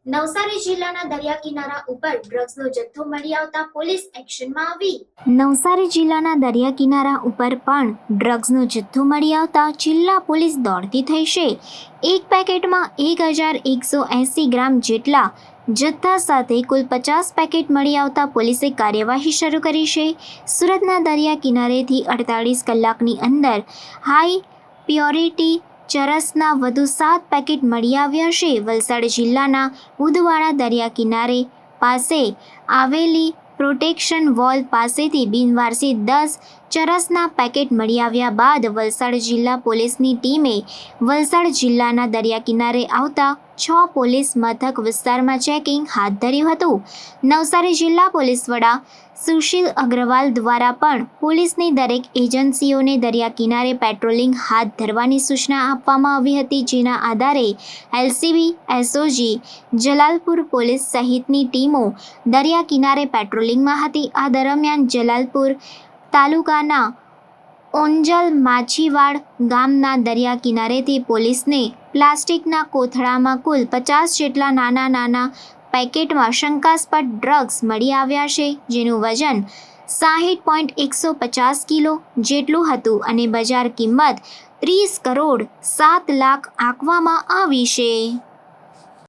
નવસારી જિલ્લાના દરિયા કિનારા ઉપર ડ્રગ્સનો જથ્થો મળી આવતા પોલીસ એક્શનમાં આવી। નવસારી જિલ્લાના દરિયા કિનારા ઉપર પણ ડ્રગ્સનો જથ્થો મળી આવતા જિલ્લા પોલીસ દોડતી થઈ છે। એક પેકેટમાં 1180 ગ્રામ જેટલા જથ્થા સાથે કુલ 50 પેકેટ મળી આવતા પોલીસે કાર્યવાહી શરૂ કરી છે। સુરતના દરિયા કિનારેથી 48 કલાકની અંદર હાઈ પ્યોરિટી ચરસના વધુ 7 પેકેટ મળી આવ્યા છે। વલસાડ જિલ્લાના ઉદવાડા દરિયા કિનારે પાસે આવેલી પ્રોટેક્શન વોલ પાસેથી બિનવારસી 10 ચરસના પેકેટ મળી આવ્યા બાદ વલસાડ જિલ્લા પોલીસની ટીમે વલસાડ જિલ્લાના દરિયા કિનારે આવતા 6 પોલીસ મથક વિસ્તારમાં ચેકિંગ હાથ ધર્યું હતું। નવસારી જિલ્લા પોલીસ વડા સુશીલ અગ્રવાલ દ્વારા પણ પોલીસની દરેક એજન્સીઓને દરિયા કિનારે પેટ્રોલિંગ હાથ ધરવાની સૂચના આપવામાં આવી હતી, જેના આધારે એલસીબી, એસઓજી, જલાલપુર પોલીસ સહિતની ટીમો દરિયા કિનારે પેટ્રોલિંગમાં હતી। આ દરમિયાન જલાલપુર તાલુકાના ઓંજલ માછીવાડ ગામના દરિયા કિનારેથી પોલીસને પ્લાસ્ટિકના કોથળામાં કુલ 50 જેટલા નાના પેકેટમાં શંકાસ્પદ ડ્રગ્સ મળી આવ્યા છે, જેનું વજન 60.150 કિલો જેટલું હતું અને બજાર કિંમત 30 કરોડ 7 લાખ આંકવામાં આવી છે।